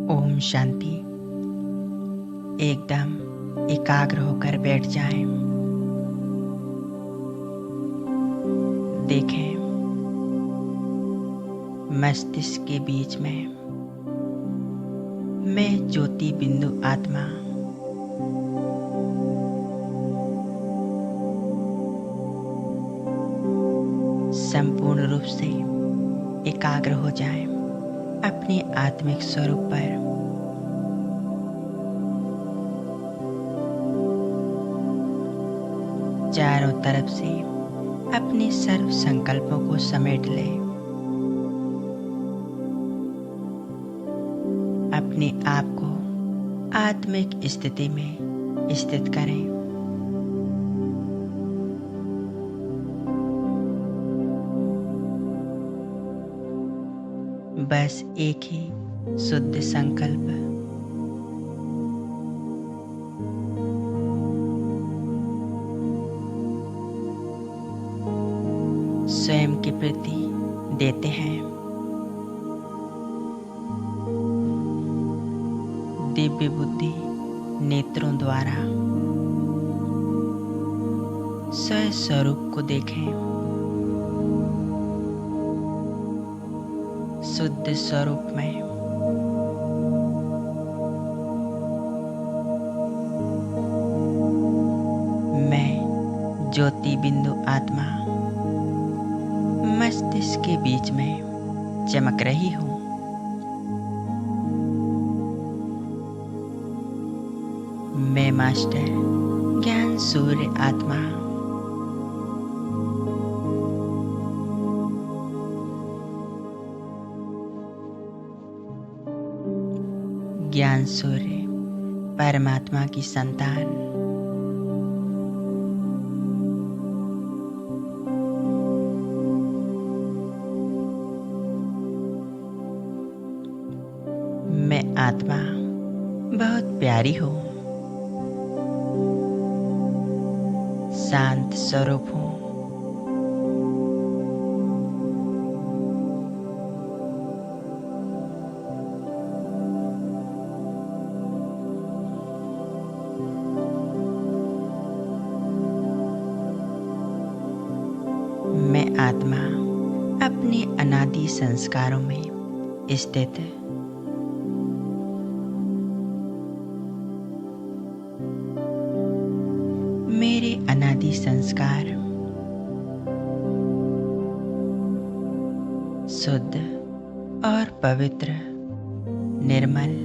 ओम शांति। एकदम एकाग्र होकर बैठ जाएं। देखें, मस्तिष्क के बीच में मैं ज्योति बिंदु आत्मा संपूर्ण रूप से एकाग्र हो जाएं अपने आत्मिक स्वरूप पर। चारों तरफ से अपने सर्व संकल्पों को समेट लें। अपने आप को आत्मिक स्थिति में स्थित करें। बस एक ही शुद्ध संकल्प, स्वयं के प्रति देते हैं। दिव्य बुद्धि नेत्रों द्वारा स्वस्वरूप को देखें। शुद्ध स्वरूप में मैं ज्योति बिंदु आत्मा मस्तिष्क के बीच में चमक रही हूँ। मैं मास्टर ज्ञान सूर्य आत्मा ज्ञान सूर्य परमात्मा की संतान मैं आत्मा बहुत प्यारी हूँ। शांत स्वरूप हूँ। मैं आत्मा अपने अनादि संस्कारों में स्थित मेरे अनादि संस्कार शुद्ध और पवित्र, निर्मल,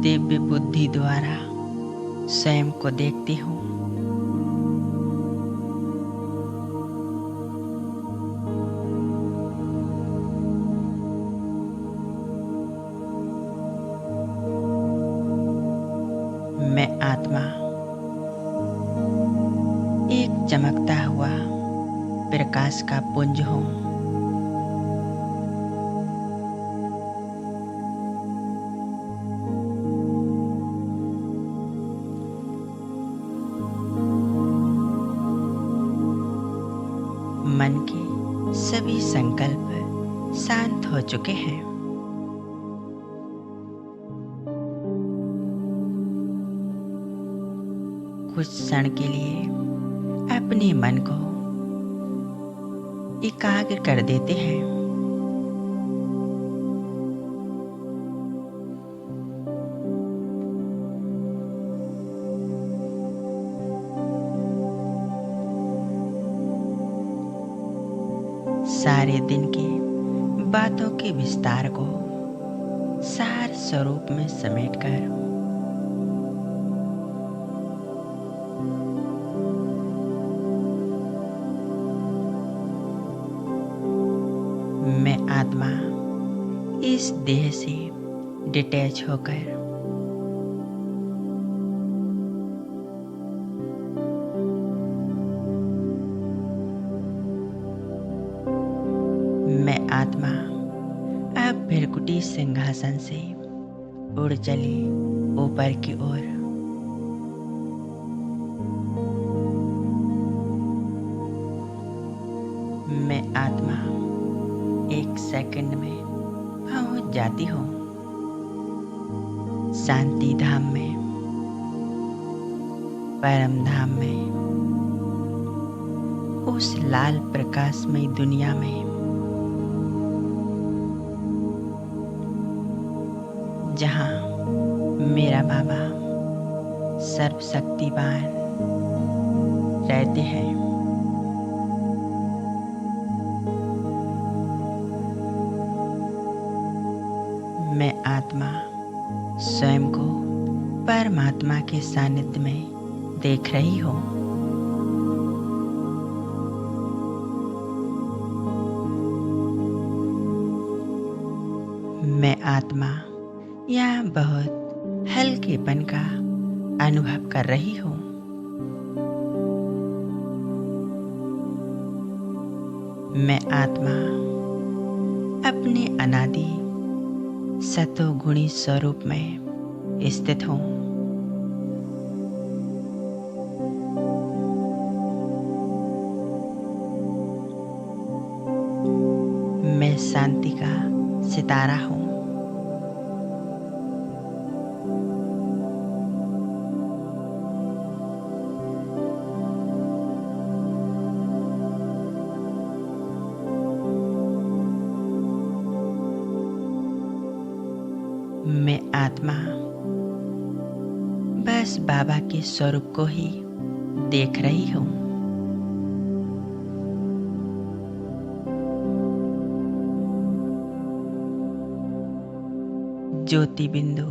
दिव्य बुद्धि द्वारा स्वयं को देखती हूँ। मैं आत्मा एक चमकता हुआ प्रकाश का पुंज हूँ। मन के सभी संकल्प शांत हो चुके हैं। कुछ क्षण के लिए अपने मन को एकाग्र कर देते हैं। सारे दिन की बातों के विस्तार को सार स्वरूप में समेटकर मैं आत्मा इस देह से डिटैच होकर मैं आत्मा अब भृकुटी सिंहासन से उड़ चली ऊपर की ओर। मैं आत्मा एक सेकंड में पहुंच जाती हूँ शांति धाम में, परम धाम में, उस लाल प्रकाशमय दुनिया में जहाँ मेरा बाबा सर्वशक्तिवान रहते हैं। मैं आत्मा स्वयं को परमात्मा के सानिध्य में देख रही हूँ। मैं आत्मा यहाँ बहुत हल्केपन का अनुभव कर रही हूँ। मैं आत्मा अपने अनादि सतोगुणी स्वरूप में स्थित हूँ। मैं शांति का सितारा हूँ। मैं आत्मा बस बाबा के स्वरूप को ही देख रही हूँ। ज्योति बिंदु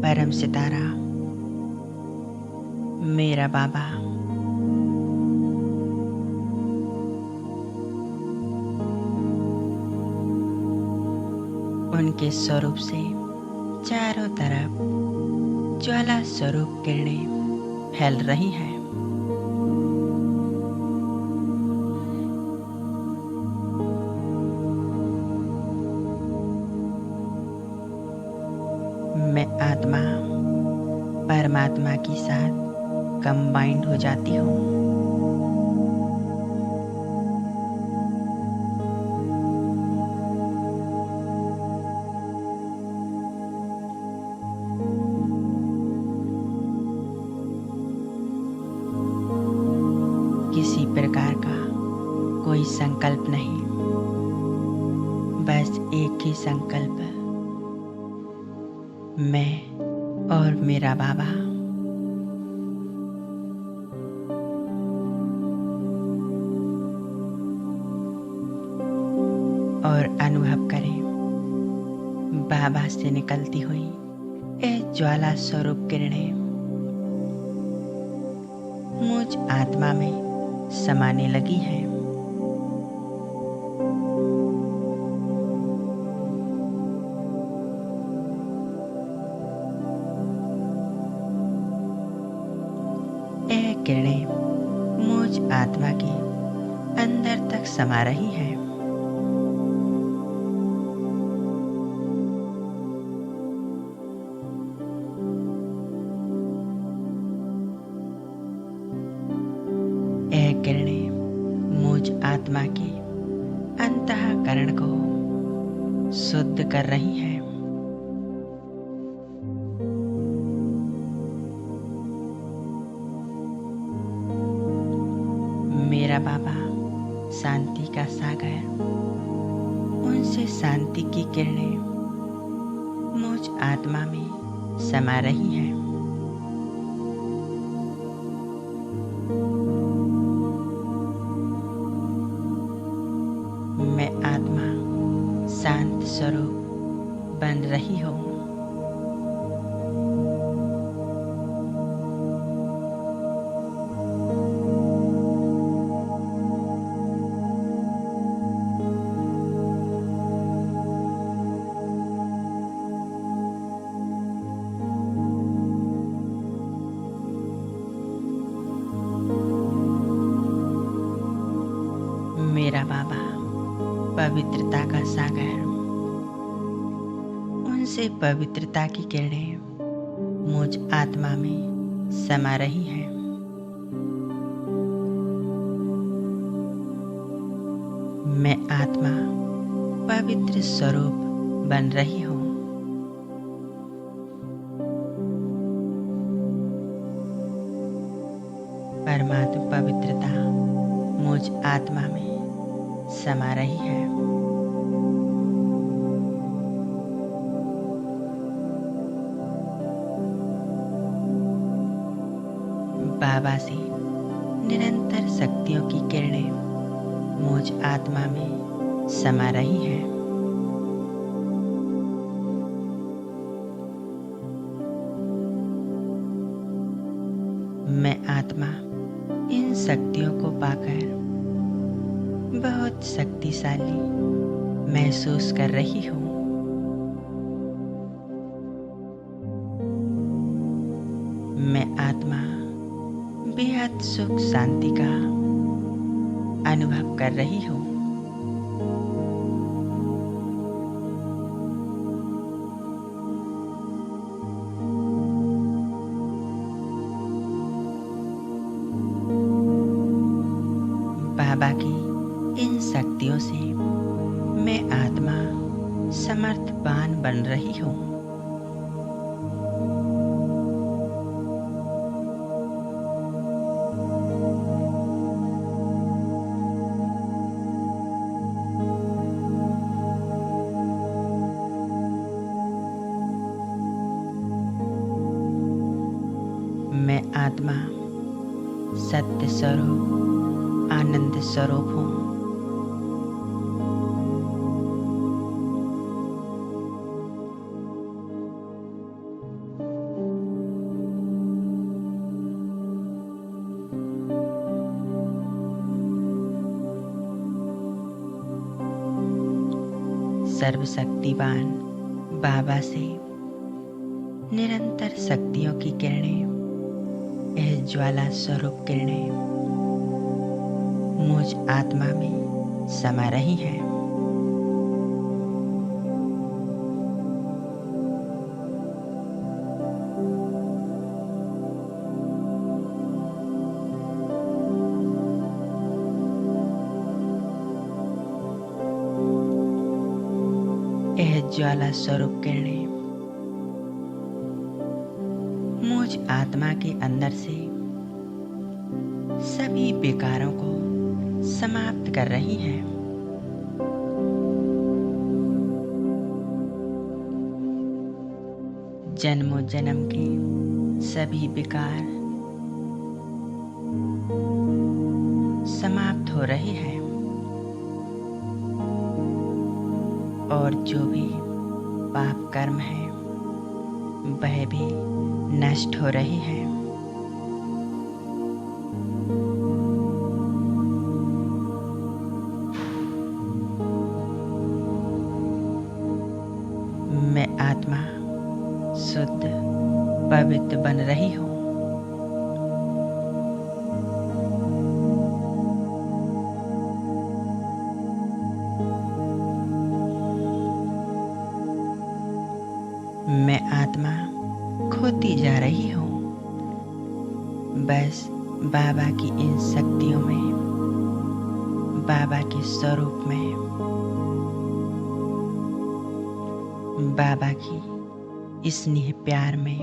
परम सितारा मेरा बाबा उनके स्वरूप से चारों तरफ ज्वाला स्वरूप किरणें फैल रही हैं। मैं आत्मा परमात्मा के साथ कंबाइंड हो जाती हूँ। किसी प्रकार का कोई संकल्प नहीं, बस एक ही संकल्प, मैं और मेरा बाबा। और अनुभव करें बाबा से निकलती हुई ये ज्वाला स्वरूप किरणें मुझ आत्मा में समाने लगी हैं। यह किरणें मुझ आत्मा के अंदर तक समा रही हैं। यह किरणें मुझ आत्मा के अंतःकरण को शुद्ध कर रही हैं। मेरा बाबा शांति का सागर, उनसे शांति की किरणें मुझ आत्मा में समा रही हैं। मैं आत्मा शांत स्वरूप बन रही हूँ। मेरा बाबा पवित्रता का सागर, उनसे पवित्रता की किरणें मुझ आत्मा में समा रही है। मैं आत्मा पवित्र स्वरूप बन रही हूँ। परमात्मा पवित्रता मुझ आत्मा में समा रही है। बाबा से निरंतर शक्तियों की किरणें मुझ आत्मा में समा रही है। मैं आत्मा इन शक्तियों को पाकर बहुत शक्तिशाली महसूस कर रही हूँ। मैं आत्मा बेहद सुख शांति का अनुभव कर रही हूँ। बाबा की इन शक्तियों से मैं आत्मा समर्थवान बन रही हूँ। मैं आत्मा सत्य स्वरूप आनंद स्वरूप हूँ। सर्वशक्तिवान बाबा से निरंतर शक्तियों की किरणें, यह ज्वाला स्वरूप किरणें मुझ आत्मा में समा रही हैं। यह ज्वाला स्वरूप किरणें मुझ आत्मा के अंदर से सभी विकारों को समाप्त कर रही हैं। जन्मों जन्म के सभी विकार समाप्त हो रहे हैं और जो भी पाप कर्म है वह भी नष्ट हो रही है। मैं आत्मा शुद्ध पवित्र बन रही हूँ। मैं आत्मा खोती जा रही हूँ। बस बाबा की इन शक्तियों में, बाबा के स्वरूप में, बाबा की स्नेह प्यार में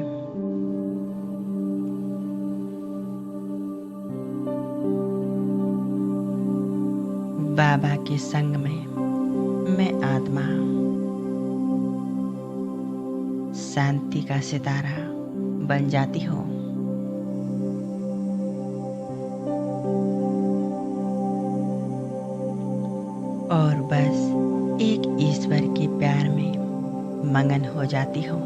बाबा के संग में मैं आत्मा शांति का सितारा बन जाती हूँ। और बस एक ईश्वर के प्यार में मगन हो जाती हूँ।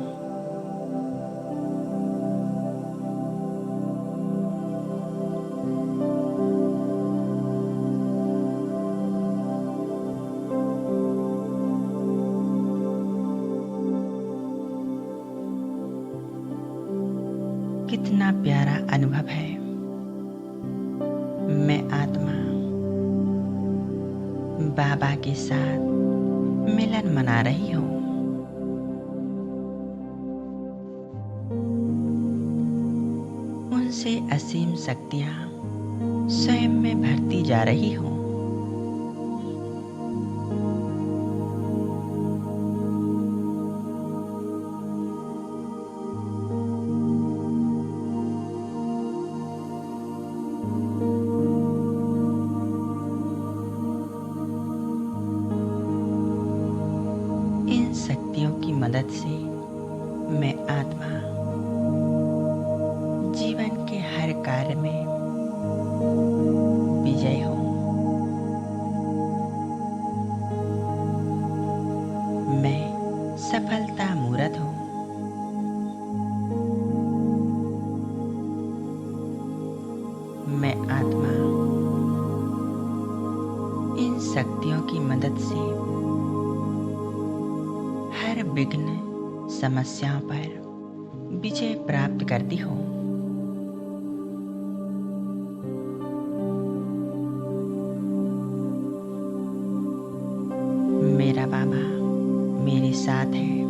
कितना प्यारा अनुभव है। मैं आत्मा बाबा के साथ मिलन मना रही हूँ। उनसे असीम शक्तियाँ स्वयं में भरती जा रही हूँ। इन शक्तियों की मदद से मैं आत्मा जीवन के हर कार्य में विजय हूँ। मैं सफलता मूर्त हूँ। मैं आत्मा इन शक्तियों की मदद से हर विघ्न समस्याओं पर विजय प्राप्त करती हूँ। मेरा बाबा मेरे साथ है।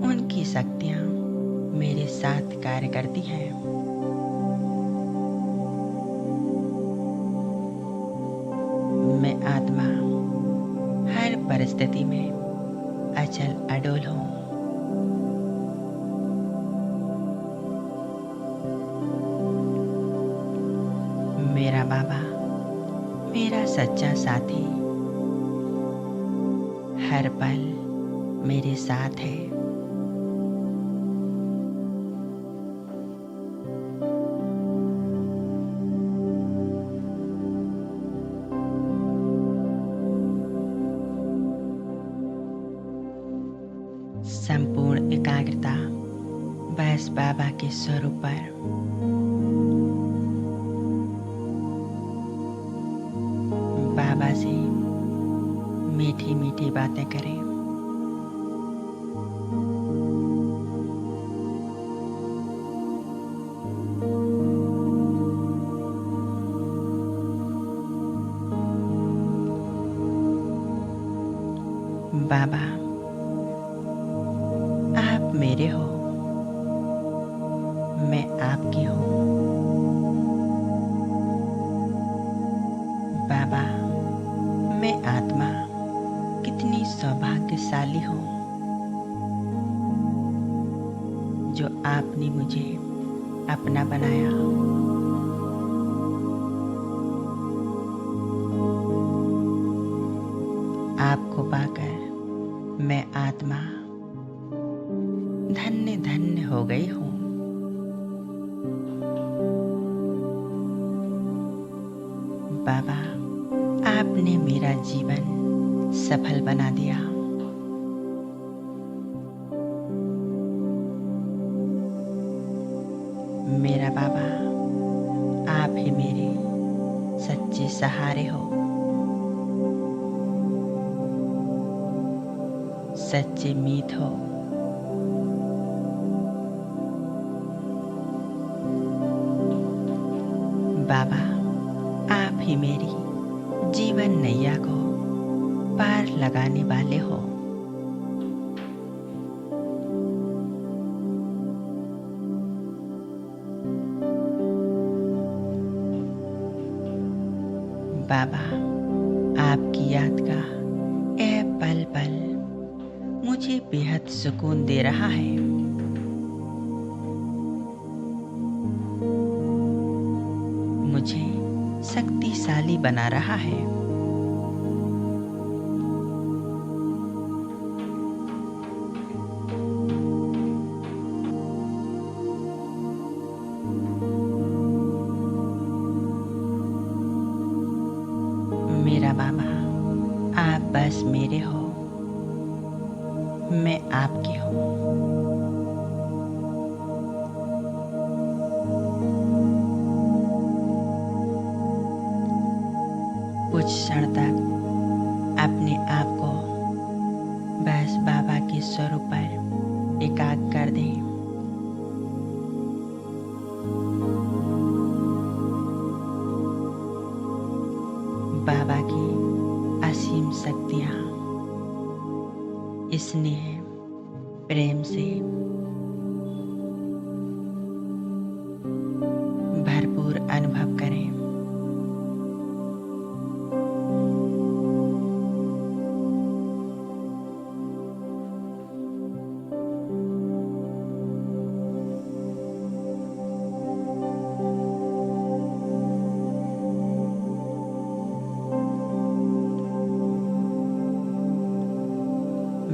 उनकी शक्तियाँ मेरे साथ कार्य करती हैं। मैं आत्मा हर परिस्थिति में अचल अडोल हूँ। मेरा बाबा मेरा सच्चा साथी हर पल मेरे साथ है। संपूर्ण एकाग्रता बस बाबा के स्वरूप पर। बाबा से मीठी मीठी बातें करें। बाबा आप मेरे हो, मैं आपकी हूँ। बाबा मैं आत्मा कितनी सौभाग्यशाली हूँ जो आपने मुझे अपना बनाया। आपको पाकर मैं आत्मा धन्य धन्य हो गई हूँ। बाबा आपने मेरा जीवन सफल बना दिया। मेरा बाबा आप ही मेरे सच्चे सहारे हो, सच्चे मीत हो। बाबा आप ही मेरी जीवन नैया को पार लगाने वाले हो। बाबा आपकी याद का यह पल पल मुझे बेहद सुकून दे रहा है। मुझे शक्तिशाली बना रहा है। मेरा बाबा आप बस मेरे हो, मैं आपकी हूँ। कुछ क्षण तक अपने आप को बस बाबा के स्वरूप पर एकाग्र कर दें। बाबा की असीम शक्तियाँ स्नेह प्रेम से अनुभव करें।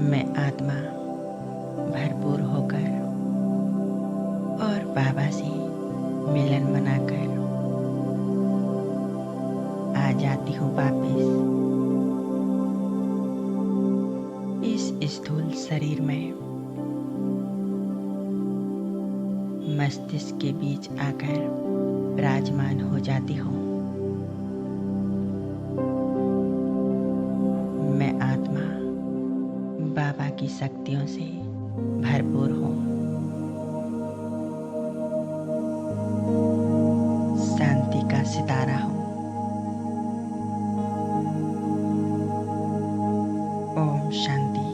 मैं आत्मा भरपूर होकर और बाबा से मिलन मनाकर आ जाती हूँ वापिस इस स्थूल शरीर में। मस्तिष्क के बीच आकर विराजमान हो जाती हूँ। मैं आत्मा बाबा की शक्तियों से भरपूर हूँ। शांति का सितारा हूँ। ओम शांति।